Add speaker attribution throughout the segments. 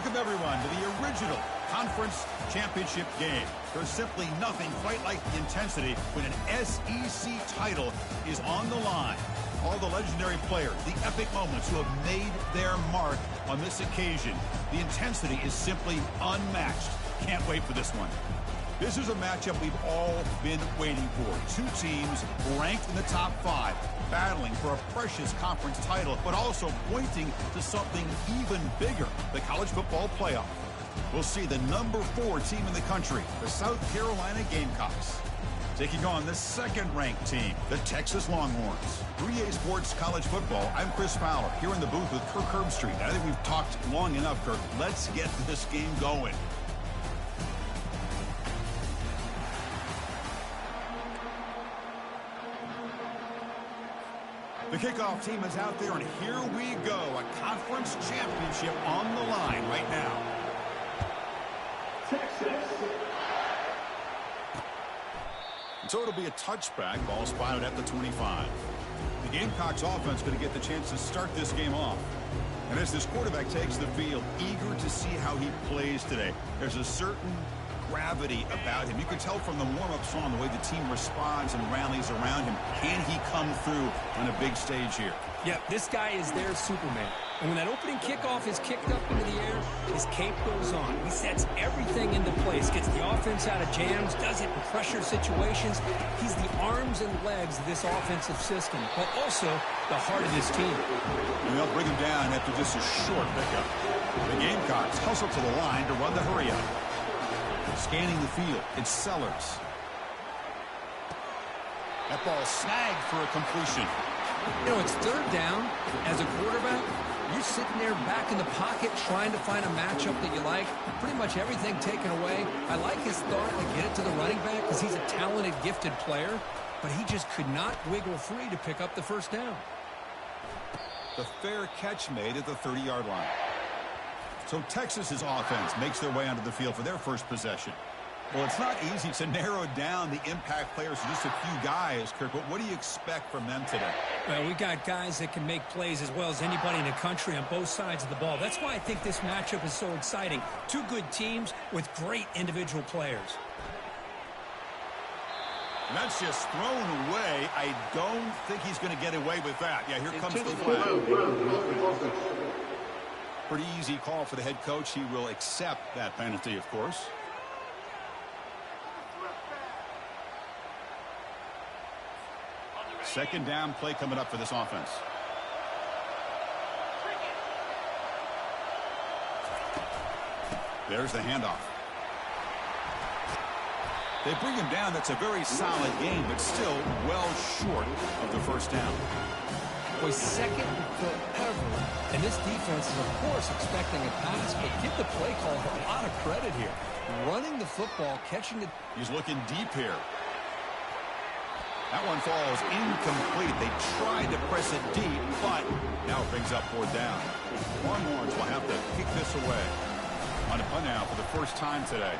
Speaker 1: Welcome, everyone, to the original conference championship game. There's simply nothing quite like the intensity when an SEC title is on the line. All the legendary players, the epic moments who have made their mark on this occasion. The intensity is simply unmatched. Can't wait for this one. This is a matchup we've all been waiting for. Two teams ranked in the top 5, battling for a precious conference title, but also pointing to something even bigger, the college football playoff. We'll see the number 4 team in the country, the South Carolina Gamecocks, taking on the second-ranked team, the Texas Longhorns. 3A Sports College Football, I'm Chris Fowler, here in the booth with Kirk Herbstreit. I think we've talked long enough, Kirk. Let's get this game going. The kickoff team is out there, and here we go. A conference championship on the line right now. Texas. So it'll be a touchback. Ball spotted at the 25. The Gamecocks offense going to get the chance to start this game off. And as this quarterback takes the field, eager to see how he plays today. There's a certain gravity about him. You can tell from the warm-up song the way the team responds and rallies around him. Can he come through on a big stage here?
Speaker 2: Yeah, this guy is their Superman. And when that opening kickoff is kicked up into the air, his cape goes on. He sets everything into place, gets the offense out of jams, does it in pressure situations. He's the arms and legs of this offensive system, but also the heart of this team.
Speaker 1: And they'll bring him down after just a short pickup. The Gamecocks hustle to the line to run the hurry-up. Scanning the field, it's Sellers. That ball snagged for a completion.
Speaker 2: You know, it's third down. As a quarterback, you're sitting there back in the pocket trying to find a matchup that you like. Pretty much everything taken away. I like his thought to get it to the running back because he's a talented, gifted player, but he just could not wiggle free to pick up the first down.
Speaker 1: The fair catch made at the 30-yard line. So Texas's offense makes their way onto the field for their first possession. Well, it's not easy to narrow down the impact players to just a few guys, Kirk, but what do you expect from them today?
Speaker 2: Well, we got guys that can make plays as well as anybody in the country on both sides of the ball. That's why I think this matchup is so exciting. Two good teams with great individual players.
Speaker 1: And that's just thrown away. I don't think he's going to get away with that. Yeah, here comes the flag. Pretty easy call for the head coach. He will accept that penalty, of course. Second down play coming up for this offense. There's the handoff. They bring him down. That's a very solid game, but still well short of the first down.
Speaker 2: Was second and forever. And this defense is, of course, expecting a pass, but give the play caller a lot of credit here. Running the football, catching it.
Speaker 1: He's looking deep here. That one falls incomplete. They tried to press it deep, but now it brings up 4th down. Longhorns will have to kick this away. On a punt now for the first time today.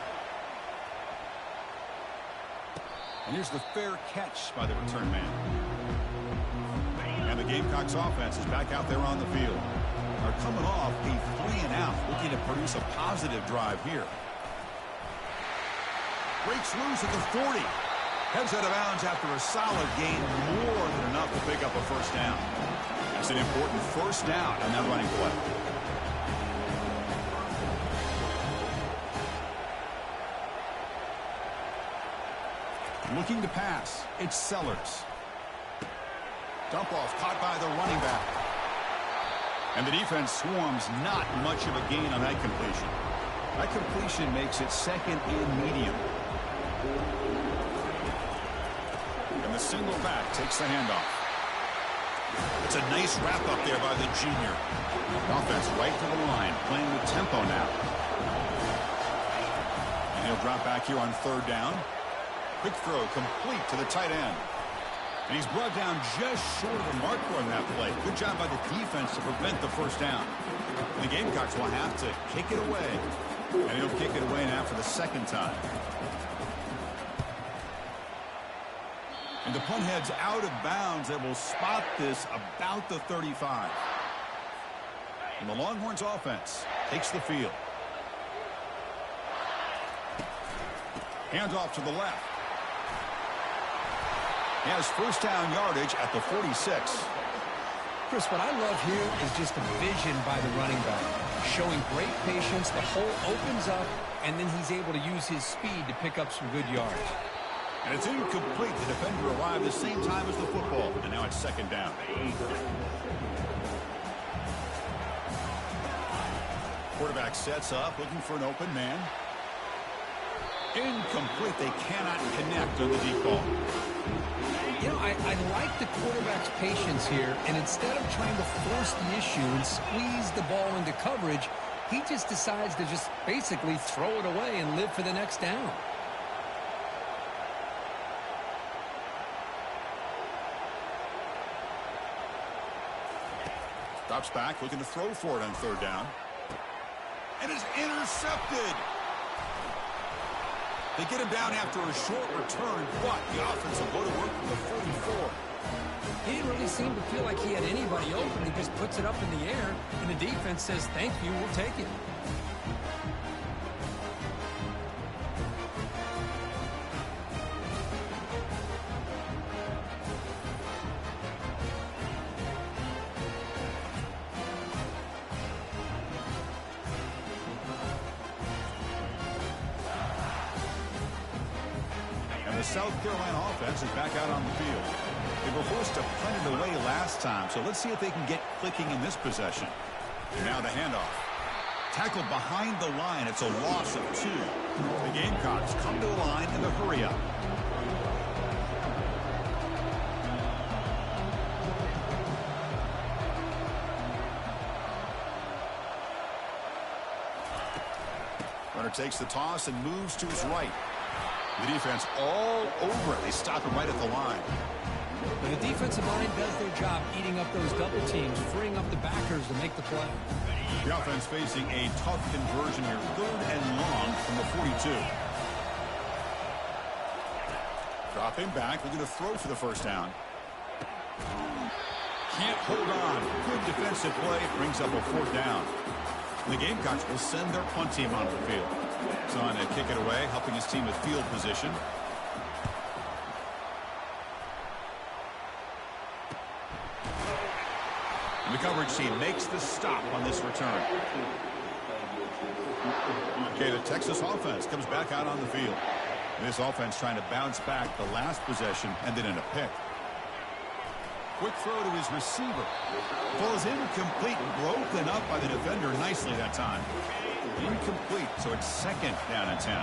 Speaker 1: And here's the fair catch by the return man. And the Gamecocks offense is back out there on the field. Are coming off a 3-and-out, looking to produce a positive drive here. Breaks loose at the 40. Heads out of bounds after a solid gain, more than enough to pick up a first down. That's an important first down on that running play. Looking to pass, it's Sellers. Dump off caught by the running back. And the defense swarms, not much of a gain on that completion. That completion makes it second and medium. And the single back takes the handoff. It's a nice wrap up there by the junior. Offense right to the line, playing with tempo now. And he'll drop back here on 3rd down. Quick throw complete to the tight end. And he's brought down just short of the marker on that play. Good job by the defense to prevent the first down. And the Gamecocks will have to kick it away. And he'll kick it away now for the second time. And the punt heads out of bounds. They will spot this about the 35. And the Longhorns offense takes the field. Hands off to the left. He has first down yardage at the 46.
Speaker 2: Chris, what I love here is just the vision by the running back. Showing great patience, the hole opens up, and then he's able to use his speed to pick up some good yards.
Speaker 1: And it's incomplete. The defender arrived the same time as the football, and now it's second down. Quarterback sets up, looking for an open man. Incomplete. They cannot connect on the deep ball.
Speaker 2: You know, I like the quarterback's patience here, and instead of trying to force the issue and squeeze the ball into coverage, he just decides to just basically throw it away and live for the next down.
Speaker 1: Drops back, looking to throw for it on third down. And is intercepted. They get him down after a short return, but the offense will go to work from the 44.
Speaker 2: He didn't really seem to feel like he had anybody open. He just puts it up in the air, and the defense says, thank you, we'll take it.
Speaker 1: The South Carolina offense is back out on the field. They were forced to punt it away last time, so let's see if they can get clicking in this possession. And now the handoff. Tackled behind the line. It's a loss of 2. The Gamecocks come to the line in the hurry-up. Runner takes the toss and moves to his right. The defense all over it. They stop him right at the line.
Speaker 2: When the defensive line does their job eating up those double teams, freeing up the backers to make the play.
Speaker 1: The offense facing a tough conversion here. 3rd and long from the 42. Dropping back. Looking to throw for the first down. Can't hold on. Good defensive play. Brings up a 4th down. The Gamecocks will send their punt team onto the field. Son to kick it away, helping his team with field position. And the coverage team makes the stop on this return. Okay, the Texas offense comes back out on the field. This offense trying to bounce back the last possession and then in a pick. Quick throw to his receiver. Ball is incomplete, broken up by the defender nicely that time. Incomplete, so it's second down and 10.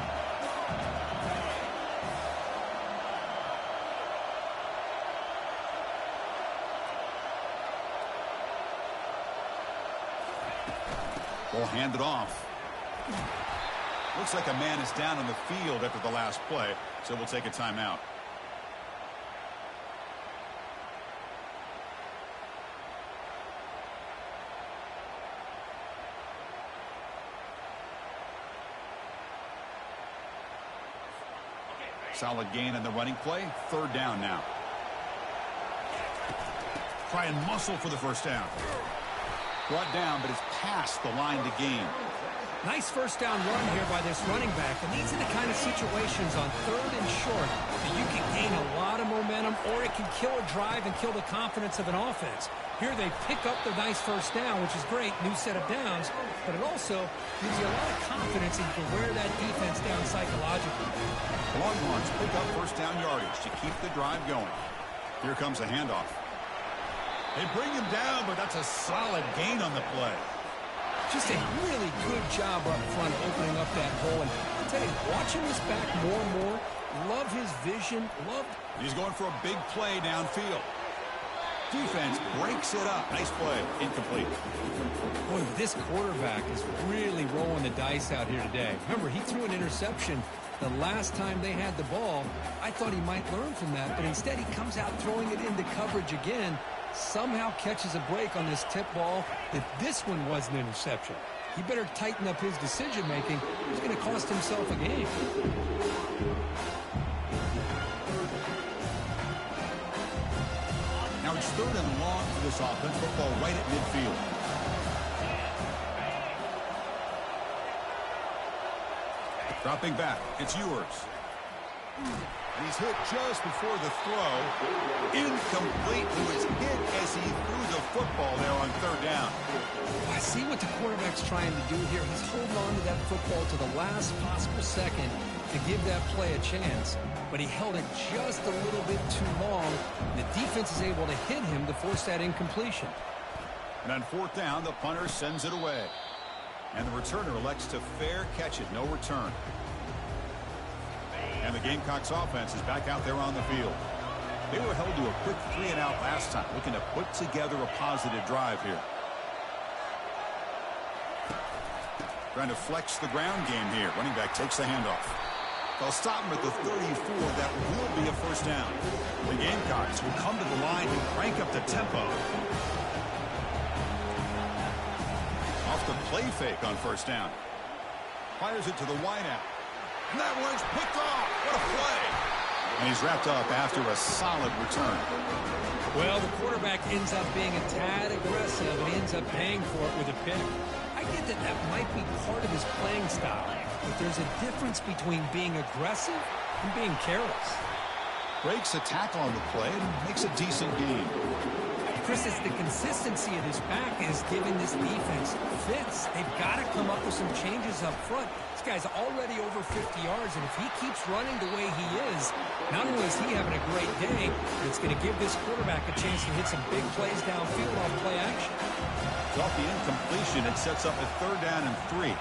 Speaker 1: Ball handed off. Looks like a man is down on the field after the last play, so we'll take a timeout. Solid gain on the running play. 3rd down now. Try and muscle for the first down. Brought down, but it's past the line to gain.
Speaker 2: Nice first down run here by this running back. And these are the kind of situations on 3rd and short that you can gain a lot of momentum, or it can kill a drive and kill the confidence of an offense. Here they pick up the nice first down, which is great, new set of downs, but it also gives you a lot of confidence that you can wear that defense down psychologically.
Speaker 1: The Longhorns pick up first down yardage to keep the drive going. Here comes a handoff. They bring him down, but that's a solid gain on the play.
Speaker 2: Just a really good job up front opening up that hole. And I'll tell you, watching this back more and more, love his vision,
Speaker 1: He's going for a big play downfield. Defense breaks it up. Nice play. Incomplete.
Speaker 2: Boy, this quarterback is really rolling the dice out here today. Remember, he threw an interception the last time they had the ball. I thought he might learn from that, but instead he comes out throwing it into coverage again. Somehow catches a break on this tip ball. If this one was an interception, he better tighten up his decision-making. He's going to cost himself a game.
Speaker 1: Now it's 3rd and long for this offense. Football right at midfield. Dropping back. It's Ewers. And he's hit just before the throw. Incomplete. He was hit as he threw the football there on third down.
Speaker 2: I see what the quarterback's trying to do here. He's holding on to that football to the last possible second to give that play a chance. But he held it just a little bit too long. The defense is able to hit him to force that incompletion.
Speaker 1: And on fourth down, the punter sends it away. And the returner elects to fair catch it. No return. And the Gamecocks offense is back out there on the field. They were held to a quick 3-and-out last time, looking to put together a positive drive here. Trying to flex the ground game here. Running back takes the handoff. They'll stop him at the 34. That will be a first down. The Gamecocks will come to the line and crank up the tempo. Off the play fake on first down. Fires it to the wideout. And that one's picked off. What a play. And he's wrapped up after a solid return.
Speaker 2: Well, the quarterback ends up being a tad aggressive, and he ends up paying for it with a pick. I get that that might be part of his playing style, but there's a difference between being aggressive and being careless.
Speaker 1: Breaks a tackle on the play and makes a decent gain.
Speaker 2: Chris, it's the consistency of his back is giving this defense fits. They've got to come up with some changes up front. This guy's already over 50 yards, and if he keeps running the way he is, not only is he having a great day, but it's going to give this quarterback a chance to hit some big plays downfield off play action.
Speaker 1: Off the incompletion, it sets up a third down and 3.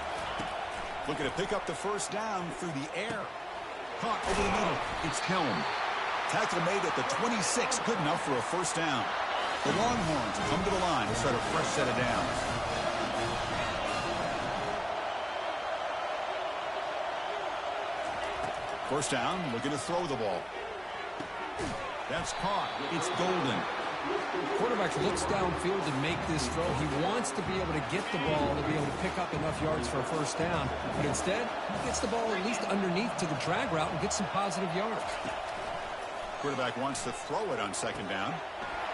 Speaker 1: Looking to pick up the first down through the air. Caught over the middle. It's Helm. Tackle made at the 26. Good enough for a first down. The Longhorns come to the line to start a fresh set of downs. First down, looking to throw the ball. That's caught. It's Golden.
Speaker 2: Quarterback looks downfield to make this throw. He wants to be able to get the ball to be able to pick up enough yards for a first down. But instead, he gets the ball at least underneath to the drag route and gets some positive yards.
Speaker 1: Quarterback wants to throw it on second down.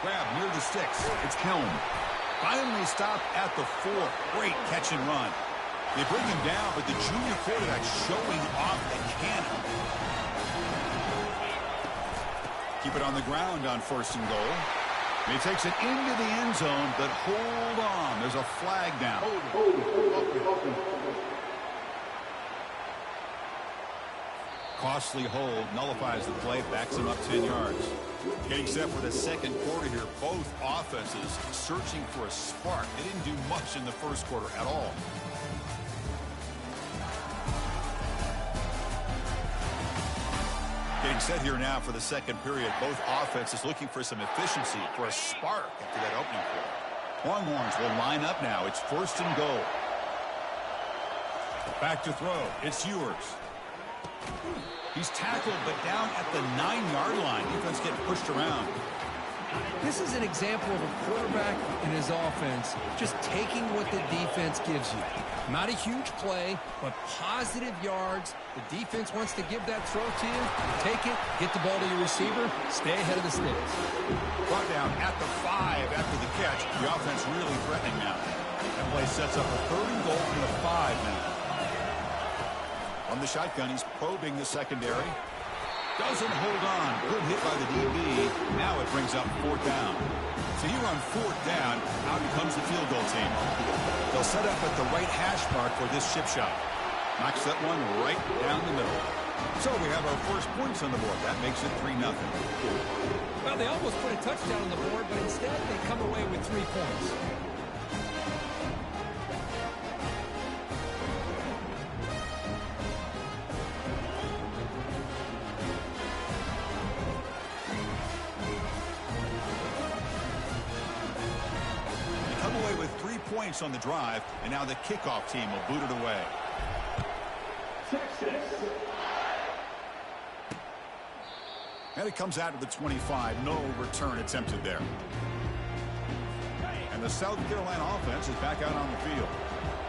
Speaker 1: Grab near the sticks. It's Helm. Finally stopped at the 4. Great catch and run. They bring him down, but the junior quarterback showing off the cannon. Keep it on the ground on first and goal. He takes it into the end zone, but hold on. There's a flag down. Costly hold, nullifies the play, backs him up 10 yards. Getting set for the second quarter here. Both offenses searching for a spark. They didn't do much in the first quarter at all. Getting set here now for the second period. Both offenses looking for some efficiency, for a spark after that opening play. Longhorns will line up now. It's first and goal. Back to throw. It's Ewers. He's tackled, but down at the 9-yard line. Defense getting pushed around.
Speaker 2: This is an example of a quarterback and his offense just taking what the defense gives you. Not a huge play, but positive yards. The defense wants to give that throw to you. Take it, get the ball to your receiver, stay ahead of the sticks.
Speaker 1: Brought down at the 5 after the catch. The offense really threatening now. That play sets up a third and goal from the 5 now. On the shotgun, he's probing the secondary. Doesn't hold on. Good hit by the DB. Now it brings up fourth down. So here on fourth down, out comes the field goal team. They'll set up at the right hash mark for this chip shot. Knocks that one right down the middle. So we have our first points on the board. That makes it 3-0.
Speaker 2: Well, they almost put a touchdown on the board, but instead they come away with 3 points.
Speaker 1: Points on the drive, and now the kickoff team will boot it away. And it comes out to the 25. No return attempted there. And the South Carolina offense is back out on the field.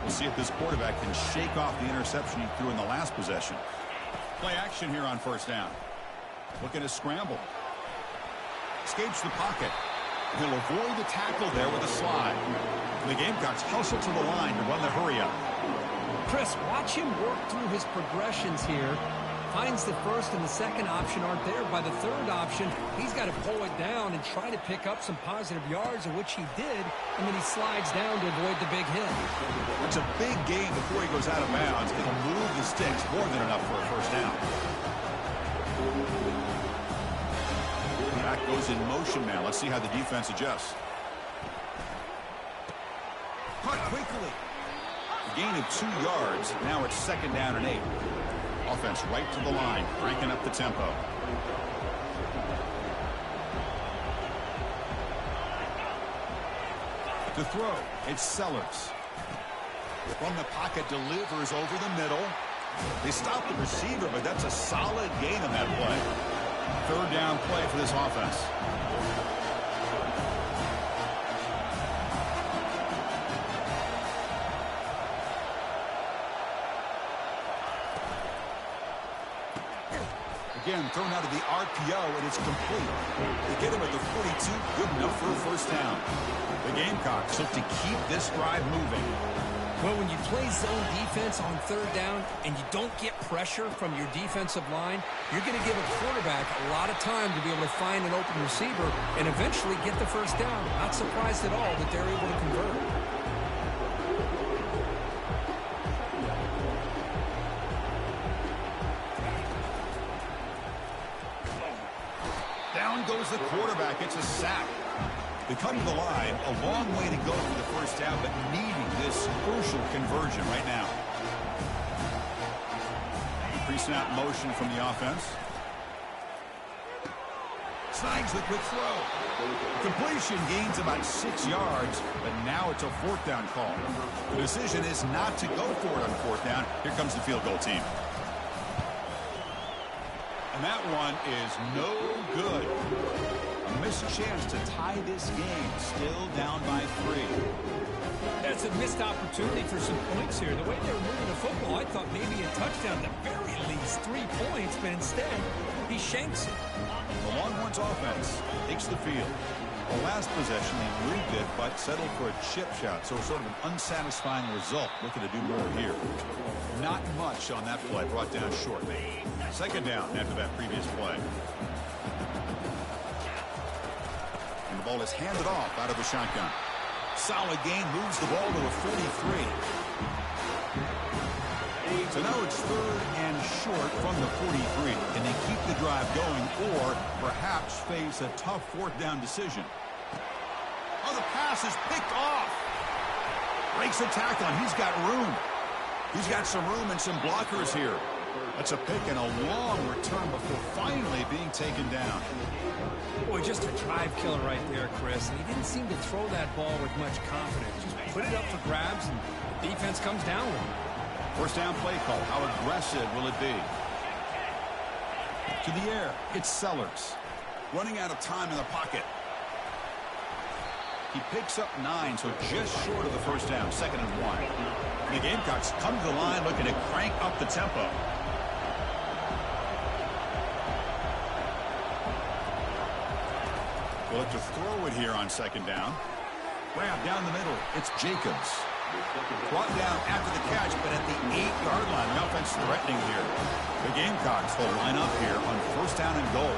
Speaker 1: We'll see if this quarterback can shake off the interception he threw in the last possession. Play action here on first down. Looking to scramble. Escapes the pocket. He'll avoid the tackle there with a slide. The Gamecocks hustle to the line to run the hurry up.
Speaker 2: Chris, watch him work through his progressions here. finds the first and the second option aren't there. By the third option, he's got to pull it down and try to pick up some positive yards, of which he did, and then he slides down to avoid the big hit.
Speaker 1: It's a big gain before he goes out of bounds. It'll move the sticks more than enough for a first down. Back goes in motion now. Let's see how the defense adjusts. Caught quickly. A gain of 2 yards. Now it's 2nd down and 8. Offense right to the line, cranking up the tempo. To throw, it's Sellers. From the pocket, delivers over the middle. They stop the receiver, but that's a solid gain on that play. 3rd down play for this offense. Again, thrown out of the RPO, and it's complete. They get him at the 42, good enough for a first down. The Gamecocks look to keep this drive moving.
Speaker 2: Well, when you play zone defense on 3rd down and you don't get pressure from your defensive line, you're going to give a quarterback a lot of time to be able to find an open receiver and eventually get the first down. Not surprised at all that they're able to convert.
Speaker 1: Down goes the quarterback. It's a sack. They come to the line. A long way to go for the first down, but needing this crucial conversion right now. Increasing out motion from the offense. Snags the quick throw. Completion gains about 6 yards, but now it's a 4th down call. The decision is not to go for it on 4th down. Here comes the field goal team. And that one is no good. A missed chance to tie this game. Still down by 3.
Speaker 2: That's a missed opportunity for some points here. The way they were moving the football, I thought maybe a touchdown, at the very least 3 points, but instead, he shanks it.
Speaker 1: The Longhorns offense takes the field. The last possession, they moved it, but settled for a chip shot, so sort of an unsatisfying result. Looking to do more here. Not much on that play, brought down short. 2nd down after that previous play. And the ball is handed off out of the shotgun. Solid gain, moves the ball to a 43. So now it's 3rd and short from the 43. Can they keep the drive going or perhaps face a tough 4th down decision? Oh, the pass is picked off. Breaks the tackle, and he's got room. He's got some room and some blockers here. That's a pick and a long return before finally being taken down.
Speaker 2: Boy, just a drive killer right there, Chris. And he didn't seem to throw that ball with much confidence. Just put it up for grabs, and the defense comes down with it.
Speaker 1: First down play call. How aggressive will it be? To the air. It's Sellers. Running out of time in the pocket. He picks up 9, so just short of the first down. 2nd and 1. The Gamecocks come to the line looking to crank up the tempo. We'll have to throw it here on 2nd down. Grab down the middle. It's Jacobs. Brought down after the catch, but at the 8-yard line. The offense threatening here. The Gamecocks will line up here on 1st down and goal.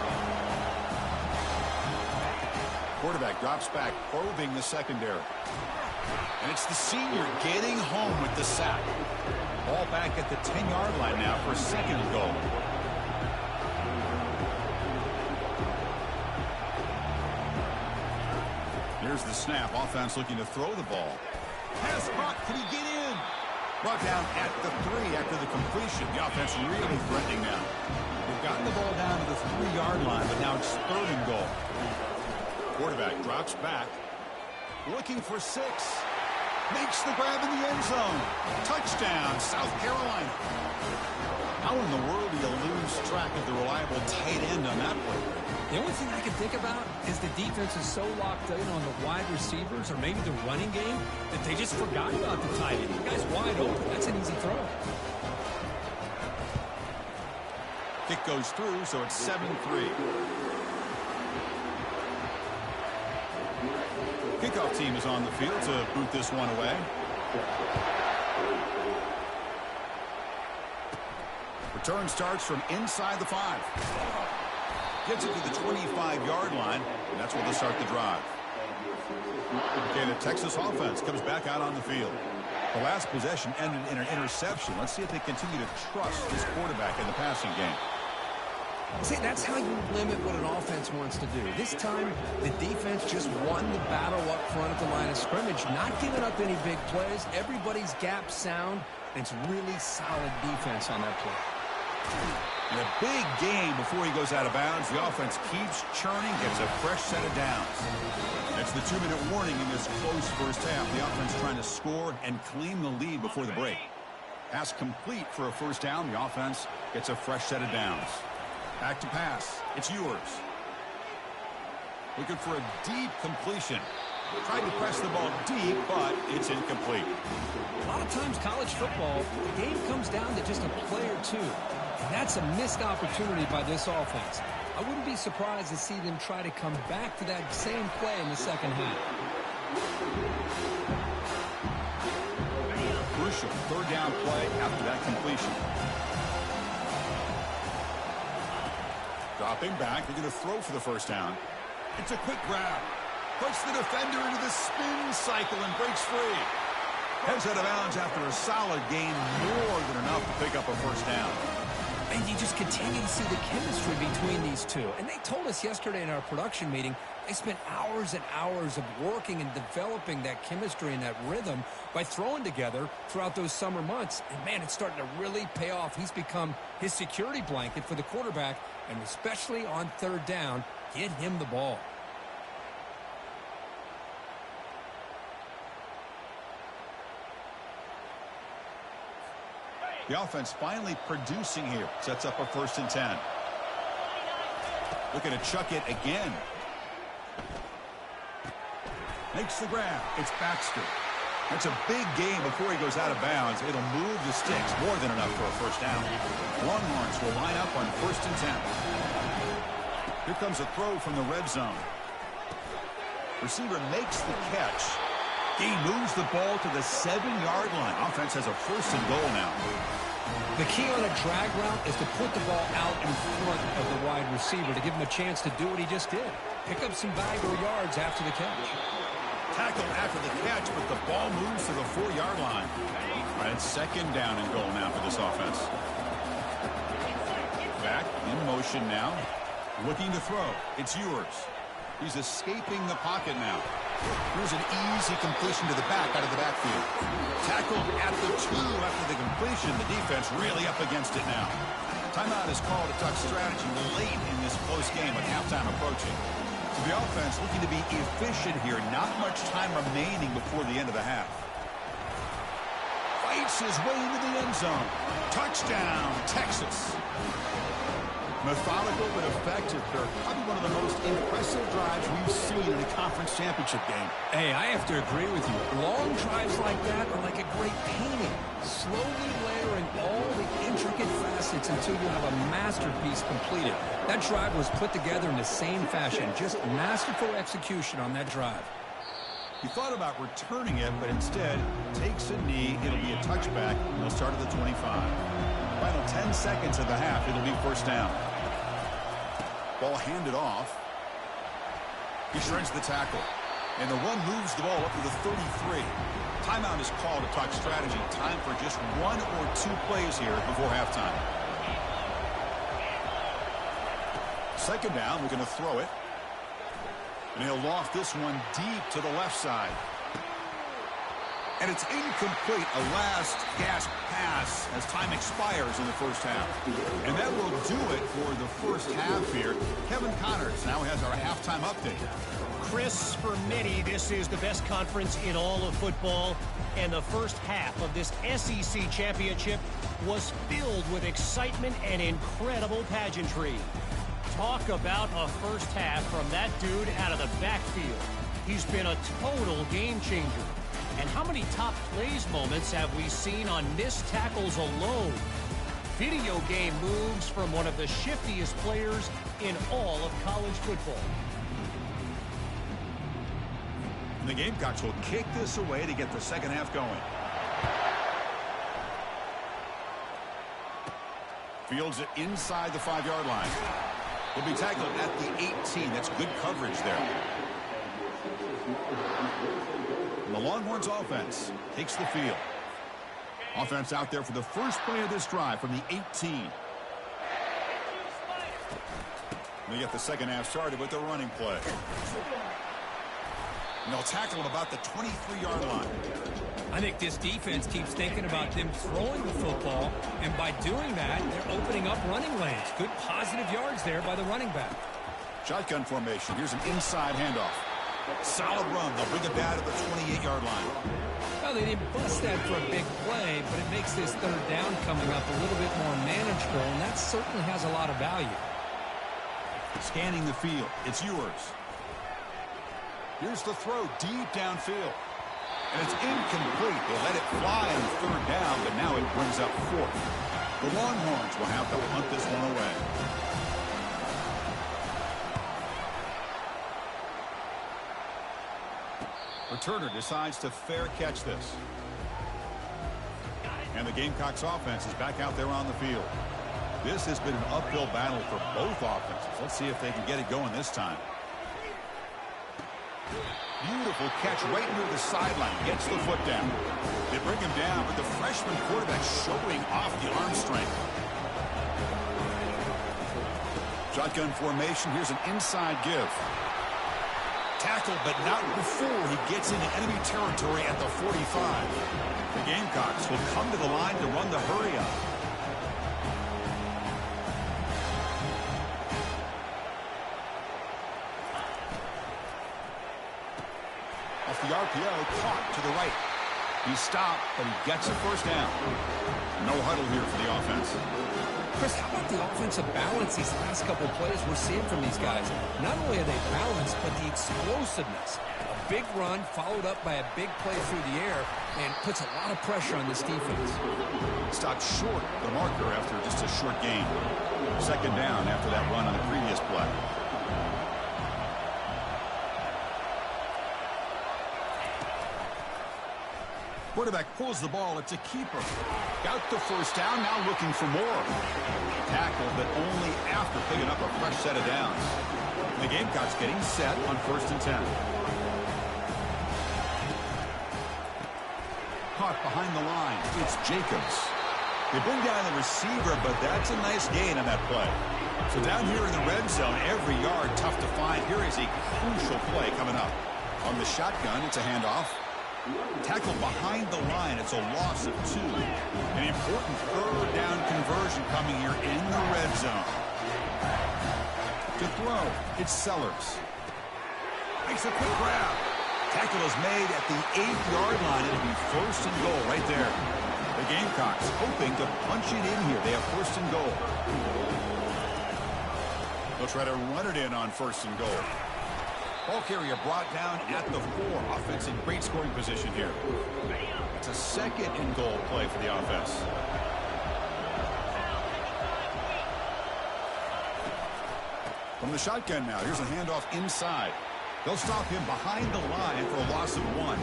Speaker 1: Quarterback drops back, probing the secondary. And it's the senior getting home with the sack. Ball back at the 10-yard line now for 2nd and goal. Here's the snap. Offense looking to throw the ball. Pass caught. Can he get in? Brought down at the 3 after the completion. The offense really threatening now. They've gotten the ball down to the 3-yard line, but now it's 3rd and goal. Quarterback drops back. Looking for 6. Makes the grab in the end zone. Touchdown, South Carolina. How in the world do you lose track of the reliable tight end on that play?
Speaker 2: The only thing I can think about is the defense is so locked in on the wide receivers or maybe the running game that they just forgot about the tight end. The guy's wide open. That's an easy throw.
Speaker 1: Kick goes through, so it's 7-3. Kickoff team is on the field to boot this one away. Return starts from inside the 5. Gets it to the 25-yard line, and that's where they'll start the drive. Okay, the Texas offense comes back out on the field. The last possession ended in an interception. Let's see if they continue to trust this quarterback in the passing game.
Speaker 2: See, that's how you limit what an offense wants to do. This time, the defense just won the battle up front at the line of scrimmage, not giving up any big plays. Everybody's gap sound, and it's really solid defense on that play.
Speaker 1: And a big game before he goes out of bounds. The offense keeps churning, gets a fresh set of downs. That's the 2-minute warning in this close first half. The offense trying to score and claim the lead before the break. Pass complete for a first down. The offense gets a fresh set of downs. Back to pass. It's yours. Looking for a deep completion. Tried to press the ball deep, but it's incomplete.
Speaker 2: A lot of times college football, the game comes down to just a play or two. And that's a missed opportunity by this offense. I wouldn't be surprised to see them try to come back to that same play in the second half.
Speaker 1: Crucial third down play after that completion. Dropping back, they're going to throw for the first down. It's a quick grab. Puts the defender into the spin cycle and breaks free. Heads out of bounds after a solid gain, more than enough to pick up a first down.
Speaker 2: And you just continue to see the chemistry between these two. And they told us yesterday in our production meeting, they spent hours and hours of working and developing that chemistry and that rhythm by throwing together throughout those summer months. And, man, it's starting to really pay off. He's become his security blanket for the quarterback, and especially on third down, get him the ball.
Speaker 1: The offense finally producing here. Sets up a 1st and 10. Looking to chuck it again. Makes the grab. It's Baxter. That's a big gain before he goes out of bounds. It'll move the sticks. More than enough for a first down. Longhorns will line up on 1st and 10. Here comes a throw from the red zone. Receiver makes the catch. He moves the ball to the 7-yard line. Offense has a 1st and goal now.
Speaker 2: The key on a drag route is to put the ball out in front of the wide receiver to give him a chance to do what he just did. Pick up some valuable yards after the catch.
Speaker 1: Tackled after the catch, but the ball moves to the 4-yard line. All right, it's 2nd down and goal now for this offense. Back in motion now. Looking to throw. It's yours. He's escaping the pocket now. Here's an easy completion to the back out of the backfield. Tackled at the 2 after the completion. The defense really up against it now. Timeout is called to talk strategy late in this close game with halftime approaching. So the offense looking to be efficient here. Not much time remaining before the end of the half. Fights his way into the end zone. Touchdown, Texas. Methodical but effective. They're probably one of the most impressive drives we've seen in a conference championship game.
Speaker 2: Hey, I have to agree with you. Long drives like that are like a great painting. Slowly layering all the intricate facets until you have a masterpiece completed. That drive was put together in the same fashion. Just masterful execution on that drive.
Speaker 1: He thought about returning it, but instead takes a knee. It'll be a touchback. They'll start at the 25. Final 10 seconds of the half. It'll be first down. Ball handed off. He shreds the tackle. And the one moves the ball up to the 33. Timeout is called to talk strategy. Time for just 1 or 2 plays here before halftime. 2nd down. We're going to throw it. And he'll loft this one deep to the left side. And it's incomplete, a last gasp pass as time expires in the first half. And that will do it for the first half here. Kevin Connors now has our halftime update.
Speaker 3: Chris, for many, this is the best conference in all of football. And the first half of this SEC championship was filled with excitement and incredible pageantry. Talk about a first half from that dude out of the backfield. He's been a total game changer. And how many top plays moments have we seen on missed tackles alone? Video game moves from one of the shiftiest players in all of college football.
Speaker 1: And the Gamecocks will kick this away to get the second half going. Fields it inside the 5-yard line. He'll be tackled at the 18. That's good coverage there. And the Longhorns offense takes the field. Offense out there for the first play of this drive from the 18. They get the second half started with the running play. And they'll tackle him about the 23-yard line.
Speaker 2: I think this defense keeps thinking about them throwing the football, and by doing that, they're opening up running lanes. Good positive yards there by the running back.
Speaker 1: Shotgun formation. Here's an inside handoff. Solid run. They'll bring it down to the 28-yard line.
Speaker 2: Well, they didn't bust that for a big play, but it makes this third down coming up a little bit more manageable, and that certainly has a lot of value.
Speaker 1: Scanning the field. It's yours. Here's the throw deep downfield. And it's incomplete. They let it fly on the third down, but now it brings up fourth. The Longhorns will have to punt this one away. Returner decides to fair catch this. And the Gamecocks offense is back out there on the field. This has been an uphill battle for both offenses. Let's see if they can get it going this time. Beautiful catch right near the sideline. Gets the foot down. They bring him down, but the freshman quarterback showing off the arm strength. Shotgun formation. Here's an inside give. Tackled, but not before he gets into enemy territory at the 45. The Gamecocks will come to the line to run the hurry up. Off the RPO, caught to the right. He stopped, but he gets a first down. No huddle here for the offense.
Speaker 2: Chris, how about the offensive balance these last couple of plays we're seeing from these guys? Not only are they balanced, but the explosiveness. A big run followed up by a big play through the air and puts a lot of pressure on this defense.
Speaker 1: Stopped short the marker after just a short gain. Second down after that run on the previous play. Quarterback pulls the ball. It's a keeper. Got the first down. Now looking for more. Tackle, but only after picking up a fresh set of downs. The Gamecocks getting set on 1st and 10. Caught behind the line. It's Jacobs. They bring down the receiver, but that's a nice gain on that play. So down here in the red zone, every yard tough to find. Here is a crucial play coming up. On the shotgun, it's a handoff. Tackled behind the line. It's a loss of 2. An important third down conversion coming here in the red zone. To throw, it's Sellers. Makes a quick grab. Tackle is made at the 8-yard line. It'll be 1st and goal right there. The Gamecocks hoping to punch it in here. They have 1st and goal. They'll try to run it in on 1st and goal. Ball carrier brought down at the 4. Offense in great scoring position here. It's a 2nd and goal play for the offense. From the shotgun now, here's a handoff inside. They'll stop him behind the line for a loss of 1.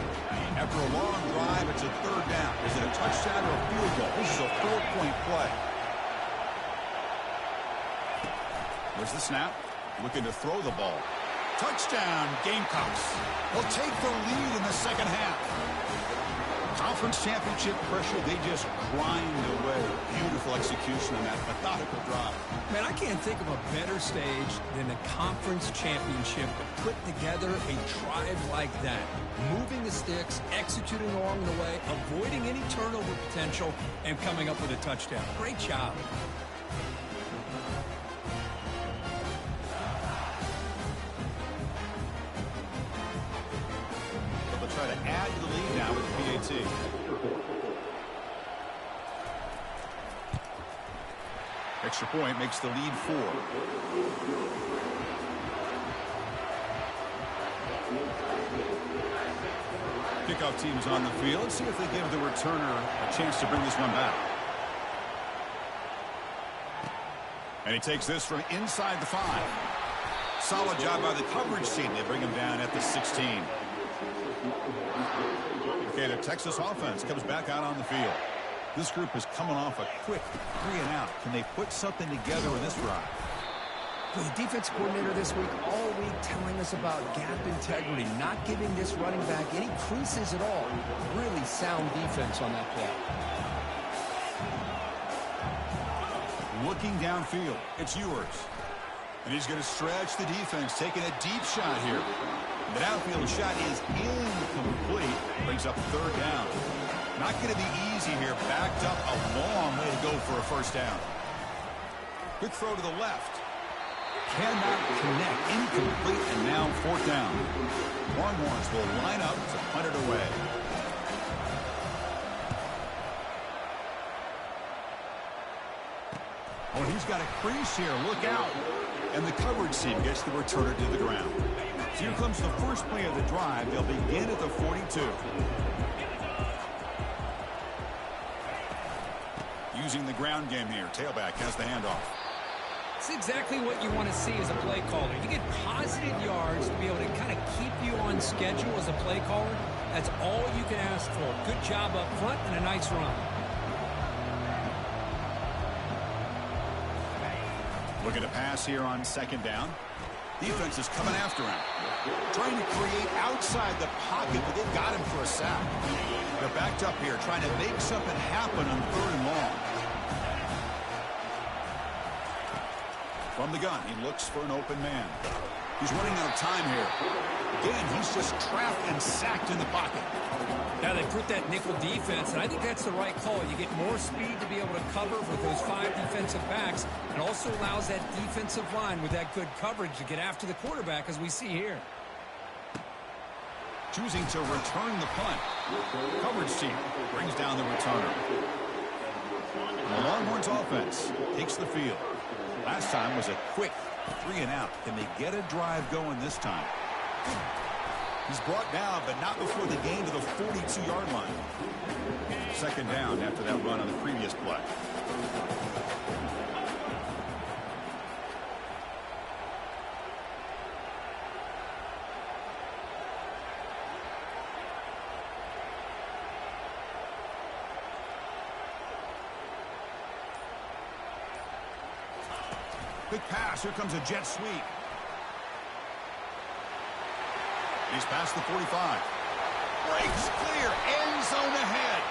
Speaker 1: After a long drive, it's a 3rd down. Is it a touchdown or a field goal? This is a 4-point play. There's the snap. Looking to throw the ball. Touchdown, Gamecocks. Will take the lead in the second half. Conference championship pressure, they just grind away. Beautiful execution on that methodical drive.
Speaker 2: Man, I can't think of a better stage than a conference championship to put together a drive like that. Moving the sticks, executing along the way, avoiding any turnover potential, and coming up with a touchdown. Great job.
Speaker 1: Try to add to the lead now with the PAT. Extra point makes the lead 4. Kickoff team is on the field. Let's see if they give the returner a chance to bring this one back. And he takes this from inside the 5. Solid job by the coverage team. They bring him down at the 16. Okay, the Texas offense comes back out on the field. This group is coming off a quick 3-and-out. Can they put something together with this drive?
Speaker 2: Well, the defense coordinator this week, all week telling us about gap integrity, not giving this running back any creases at all. Really sound defense on that play.
Speaker 1: Looking downfield, it's yours. And he's going to stretch the defense, taking a deep shot here. The downfield shot is incomplete. Brings up 3rd down. Not going to be easy here. Backed up a long way to go for a 1st down. Quick throw to the left. Cannot connect. Incomplete, and now 4th down. Longhorns will line up to punt it away. Oh, he's got a crease here. Look out. And the coverage team gets the returner to the ground. So here comes the first play of the drive. They'll begin at the 42. Using the ground game here. Tailback has the handoff.
Speaker 2: It's exactly what you want to see as a play caller. You get positive yards to be able to kind of keep you on schedule as a play caller. That's all you can ask for. Good job up front and a nice run.
Speaker 1: Looking to pass here on 2nd down. Defense is coming after him. Trying to create outside the pocket, but they've got him for a sack. They're backed up here, trying to make something happen on 3rd and long. From the gun, he looks for an open man. He's running out of time here. Again, he's just trapped and sacked in the pocket.
Speaker 2: Now they put that nickel defense, and I think that's the right call. You get more speed to be able to cover with those 5 defensive backs. It also allows that defensive line with that good coverage to get after the quarterback, as we see here.
Speaker 1: Choosing to return the punt. Coverage team brings down the returner. The Longhorns offense takes the field. Last time was a quick 3-and-out. Can they get a drive going this time? He's brought down, but not before the gain to the 42-yard line. 2nd down after that run on the previous play. Big pass. Here comes a jet sweep. He's past the 45. Breaks clear. End zone ahead.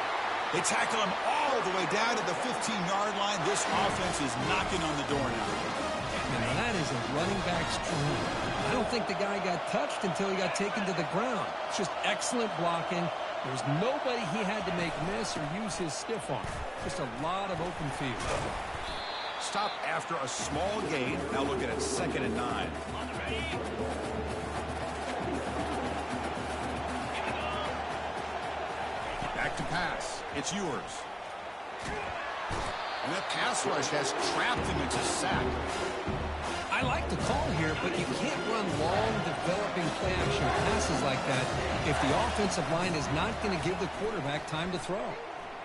Speaker 1: They tackle him all the way down to the 15-yard line. This offense is knocking on the door now.
Speaker 2: Now that is a running back's dream. I don't think the guy got touched until he got taken to the ground. It's just excellent blocking. There was nobody he had to make miss or use his stiff arm. Just a lot of open field.
Speaker 1: Stop after a small gain. Now looking at 2nd and 9. Back to pass. It's yours. And that pass rush has trapped him into sack.
Speaker 2: I like the call here, but you can't run long, developing play-action passes like that if the offensive line is not going to give the quarterback time to throw.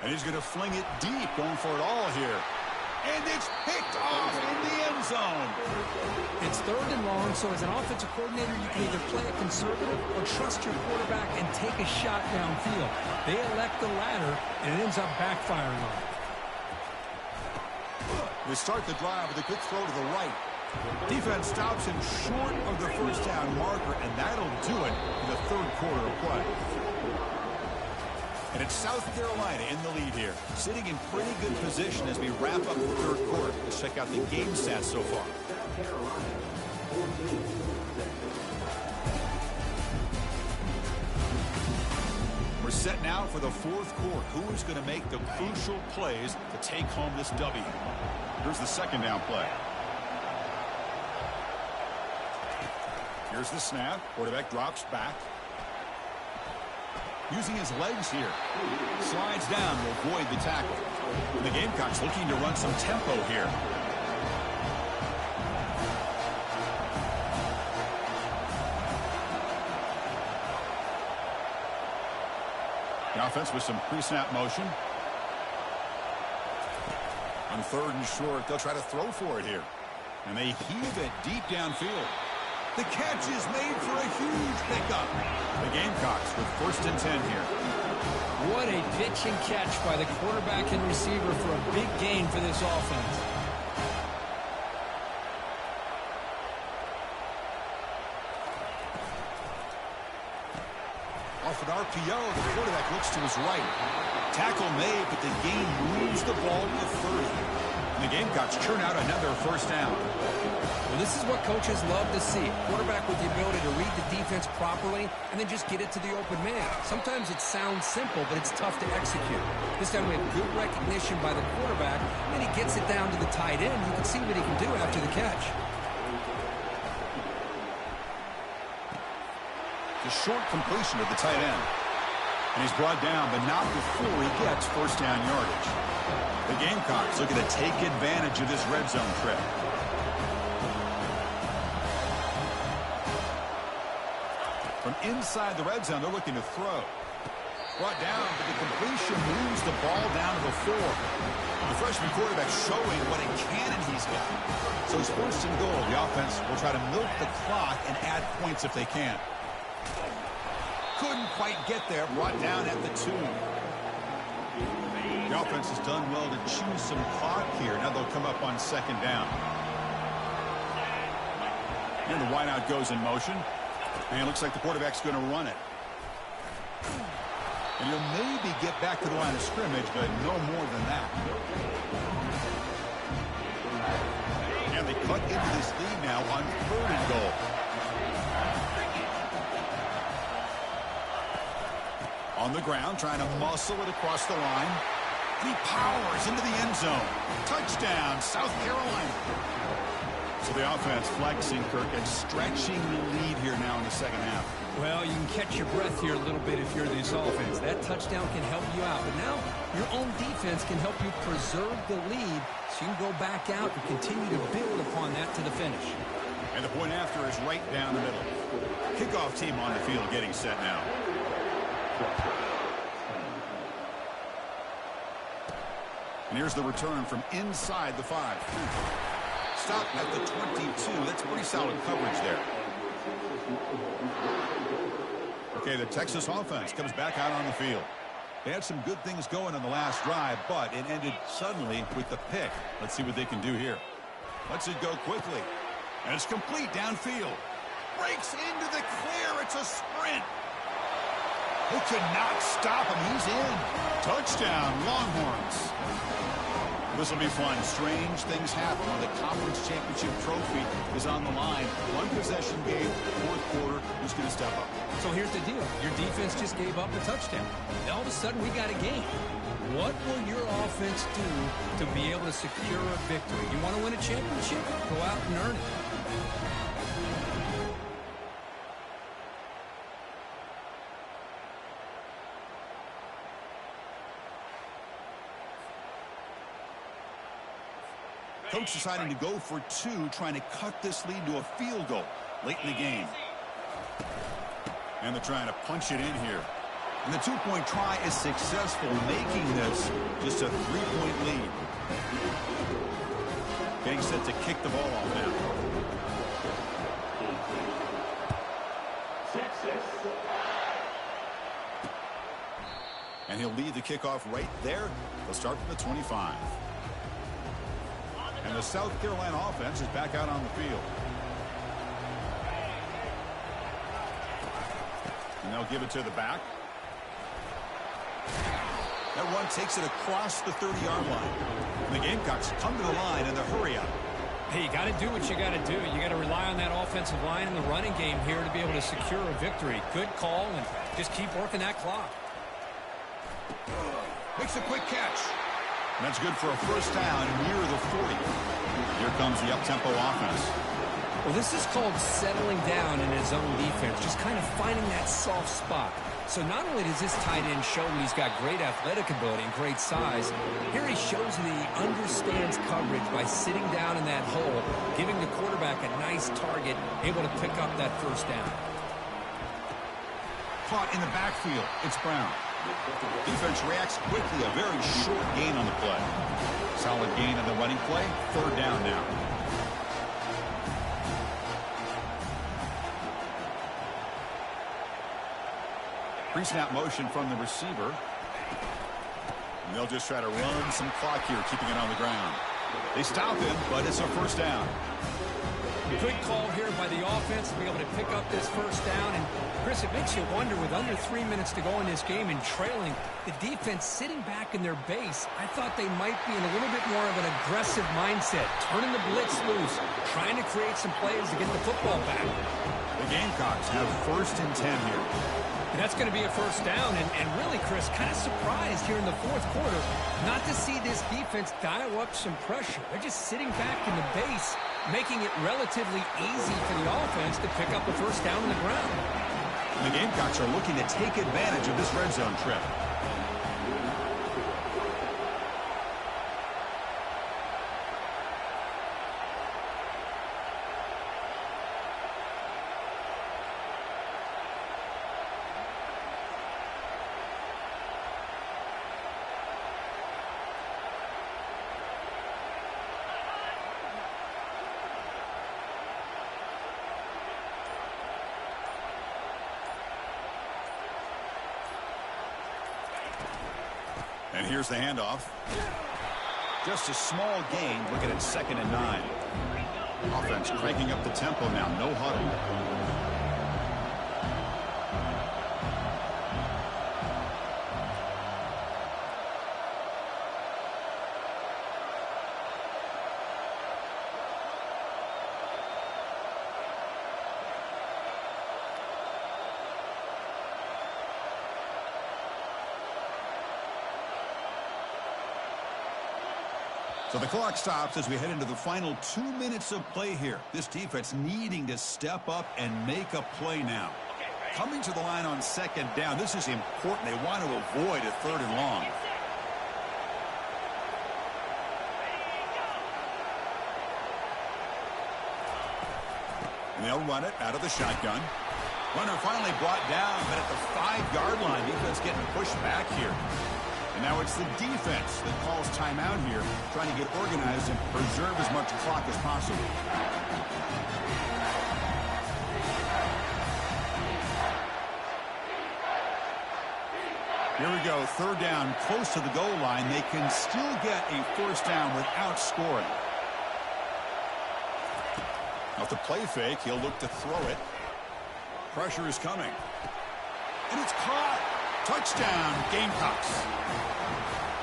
Speaker 1: And he's going to fling it deep, going for it all here. And it's picked off in the end zone.
Speaker 2: It's 3rd and long, so as an offensive coordinator, you can either play it conservative or trust your quarterback and take a shot downfield. They elect the latter, and it ends up backfiring on them.
Speaker 1: They start the drive with a quick throw to the right. Defense stops him short of the 1st down marker, and that'll do it in the 3rd quarter of play. And it's South Carolina in the lead here, sitting in pretty good position as we wrap up the 3rd quarter. Let's check out the game stats so far. We're set now for the 4th quarter. Who is going to make the crucial plays to take home this W? Here's the 2nd down play. Here's the snap. Quarterback drops back. Using his legs here. Slides down to avoid the tackle. The Gamecocks looking to run some tempo here. The offense with some pre-snap motion. On 3rd and short, they'll try to throw for it here. And they heave it deep downfield. The catch is made for a huge pickup. The Gamecocks with 1st and 10 here.
Speaker 2: What a pitch and catch by the quarterback and receiver for a big gain for this offense.
Speaker 1: Off an RPO, the quarterback looks to his right. Tackle made, but the gain moves the ball to 30. And the Gamecocks churn out another 1st down.
Speaker 2: Well, this is what coaches love to see. A quarterback with the ability to read the defense properly and then just get it to the open man. Sometimes it sounds simple, but it's tough to execute. This time we have good recognition by the quarterback, and he gets it down to the tight end. You can see what he can do after the catch.
Speaker 1: The short completion of the tight end. And he's brought down, but not before he gets 1st down yardage. The Gamecocks looking to take advantage of this red zone trip. From inside the red zone, they're looking to throw. Brought down, but the completion moves the ball down to the 4. The freshman quarterback showing what a cannon he's got. So it's 1st and goal. The offense will try to milk the clock and add points if they can. Couldn't quite get there. Brought down at the 2. The offense has done well to choose some clock here. Now they'll come up on 2nd down. And the wideout goes in motion. And it looks like the quarterback's going to run it. And he'll maybe get back to the line of scrimmage, but no more than that. And they cut into this lead now on 3rd and goal. On the ground, trying to muscle it across the line. And he powers into the end zone. Touchdown, South Carolina. So the offense flexing, Kirk, and stretching the lead here now in the 2nd half.
Speaker 2: Well, you can catch your breath here a little bit if you're this offense. That touchdown can help you out. But now your own defense can help you preserve the lead so you can go back out and continue to build upon that to the finish.
Speaker 1: And the point after is right down the middle. Kickoff team on the field getting set now. And here's the return from inside the 5. Stop at the 22. That's pretty solid coverage there. Okay, the Texas offense comes back out on the field. They had some good things going on the last drive, but it ended suddenly with the pick. Let's see what they can do here. Lets it go quickly. And it's complete downfield. Breaks into the clear. It's a sprint. They cannot stop him. He's in. Touchdown, Longhorns. This will be fun. Strange things happen when the conference championship trophy is on the line. One possession game, 4th quarter. Who's going to step up?
Speaker 2: So here's the deal. Your defense just gave up a touchdown. And all of a sudden, we got a game. What will your offense do to be able to secure a victory? You want to win a championship? Go out and earn it.
Speaker 1: Coach deciding to go for 2, trying to cut this lead to a field goal late in the game. And they're trying to punch it in here. And the 2-point try is successful, making this just a 3-point lead. Getting set to kick the ball off now. And he'll lead the kickoff right there. They'll start from the 25. And the South Carolina offense is back out on the field. And they'll give it to the back. That run takes it across the 30-yard line. And the Gamecocks come to the line in the hurry up.
Speaker 2: Hey, you got to do what you got to do. You got to rely on that offensive line in the running game here to be able to secure a victory. Good call, and just keep working that clock.
Speaker 1: Makes a quick catch. And that's good for a 1st down near the 40. Here comes the up-tempo offense.
Speaker 2: Well, this is called settling down in his own defense, just kind of finding that soft spot. So not only does this tight end show that he's got great athletic ability and great size, here he shows that he understands coverage by sitting down in that hole, giving the quarterback a nice target, able to pick up that 1st down.
Speaker 1: Caught in the backfield. It's Brown. Defense reacts quickly. A very short gain on the play. Solid gain on the running play. 3rd down now. Pre-snap motion from the receiver. And they'll just try to run some clock here, keeping it on the ground. They stop him, but it's a first down.
Speaker 2: Good call here by the offense to be able to pick up this first down. And, Chris, it makes you wonder, with under 3 minutes to go in this game and trailing, the defense sitting back in their base, I thought they might be in a little bit more of an aggressive mindset, turning the blitz loose, trying to create some plays to get the football back.
Speaker 1: The Gamecocks have 1st and 10 here.
Speaker 2: And that's going to be a first down. And really, Chris, kind of surprised here in the fourth quarter not to see this defense dial up some pressure. They're just sitting back in the base, making it relatively easy for the offense to pick up the first down on the ground.
Speaker 1: The Gamecocks are looking to take advantage of this red zone trip. And here's the handoff. Just a small gain. Looking at 2nd and 9. Offense cranking up the tempo now. No huddle. So the clock stops as we head into the final 2 minutes of play here. This defense needing to step up and make a play now. Coming to the line on 2nd down. This is important. They want to avoid a 3rd and long. And they'll run it out of the shotgun. Runner finally brought down, but at the 5-yard line, defense getting pushed back here. And now it's the defense that calls timeout here, trying to get organized and preserve as much clock as possible. Here we go, 3rd down, close to the goal line. They can still get a first down without scoring. Off the play fake, he'll look to throw it. Pressure is coming. And it's caught. Touchdown, Gamecocks.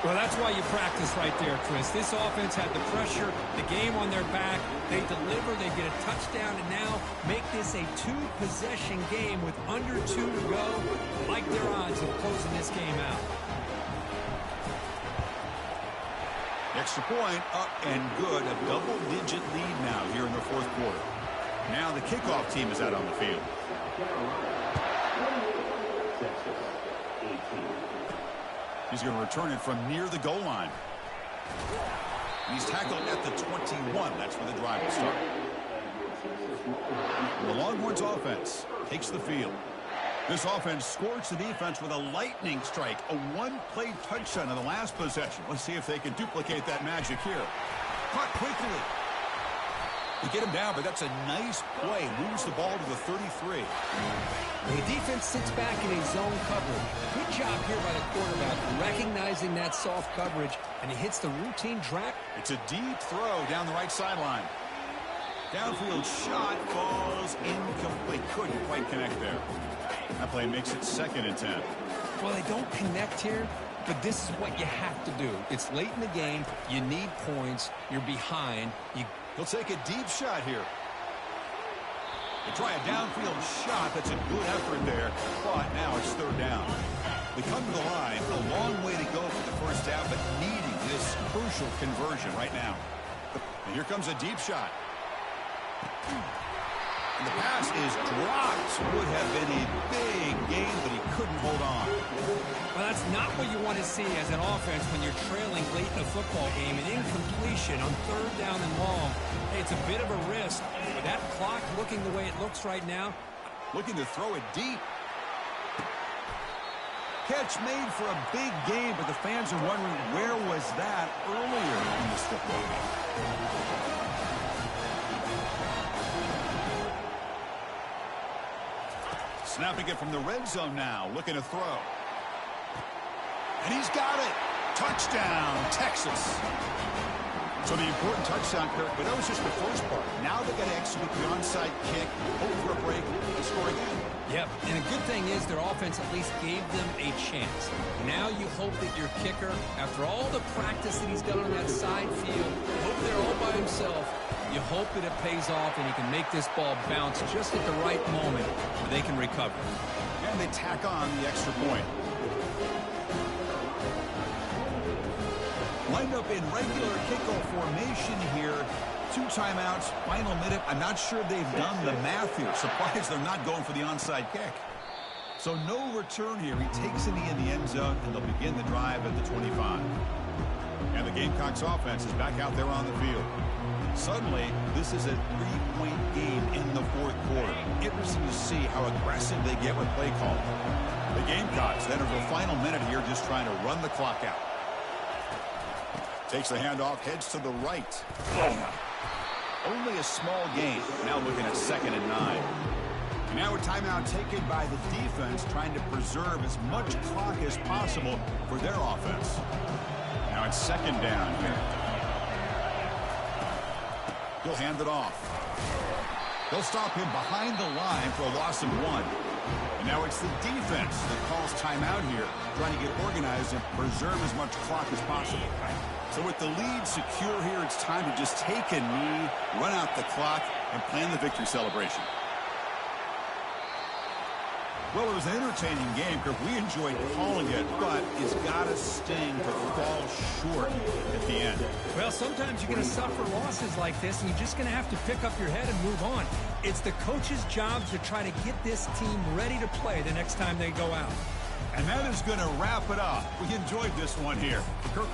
Speaker 2: Well, that's why you practice right there, Chris. This offense had the pressure, the game on their back. They deliver, they get a touchdown, and now make this a 2-possession game with under 2 to go. Like their odds of closing this game out.
Speaker 1: Extra point up and good. A double-digit lead now here in the fourth quarter. Now the kickoff team is out on the field. He's going to return it from near the goal line. He's tackled at the 21. That's where the drive will start. The Longhorns offense takes the field. This offense scorched the defense with a lightning strike, a 1-play touchdown in the last possession. Let's see if they can duplicate that magic here. Caught quickly. They get him down, but that's a nice play. Moves the ball to the 33.
Speaker 2: The defense sits back in a zone coverage. Good job here by the quarterback, recognizing that soft coverage, and he hits the routine track.
Speaker 1: It's a deep throw down the right sideline. Downfield shot falls incomplete. Couldn't quite connect there. That play makes it 2nd and 10.
Speaker 2: Well, they don't connect here, but this is what you have to do. It's late in the game. You need points. You're behind.
Speaker 1: He'll take a deep shot here. They try a downfield shot. That's a good effort there. But now it's 3rd down. We come to the line. A long way to go for the first down, but needing this crucial conversion right now. And here comes a deep shot. And the pass is dropped. Would have been a big gain, but he couldn't hold on.
Speaker 2: Well, that's not what you want to see as an offense when you're trailing late in a football game. An incompletion on 3rd down and long. Hey, it's a bit of a risk. With that clock looking the way it looks right now.
Speaker 1: Looking to throw it deep. Catch made for a big game, but the fans are wondering where was that earlier in this football game. Snapping it from the red zone now, looking to throw. And he's got it. Touchdown, Texas. So the important touchdown, Kirk, but that was just the first part. Now they got to execute the onside kick, hope for a break, and score again.
Speaker 2: Yep, and a good thing is their offense at least gave them a chance. Now you hope that your kicker, after all the practice that he's done on that side field, hope they're all by himself. You hope that it pays off and he can make this ball bounce just at the right moment where they can recover.
Speaker 1: And they tack on the extra point. Lined up in regular kickoff formation here. 2 timeouts, final minute. I'm not sure they've done the math here. Surprised they're not going for the onside kick. So no return here. He takes it in the end zone, and they'll begin the drive at the 25. And the Gamecocks offense is back out there on the field. Suddenly, this is a 3-point game in the fourth quarter. Interesting to see how aggressive they get with play calling. The Gamecocks then over the final minute here just trying to run the clock out. Takes the handoff, heads to the right. Only a small gain. Now looking at 2nd and 9. And now a timeout taken by the defense, trying to preserve as much clock as possible for their offense. Now it's 2nd down here. He'll hand it off. They'll stop him behind the line for a loss of 1. And now it's the defense that calls timeout here, trying to get organized and preserve as much clock as possible. So with the lead secure here, it's time to just take a knee, run out the clock, and plan the victory celebration. Well, it was an entertaining game, Kirk. We enjoyed calling it, but it's got to sting to fall short at the end.
Speaker 4: Well, sometimes you're going to suffer losses like this, and you're just going to have to pick up your head and move on. It's the coach's job to try to get this team ready to play the next time they go out.
Speaker 1: And that is going to wrap it up. We enjoyed this one here. Kirk.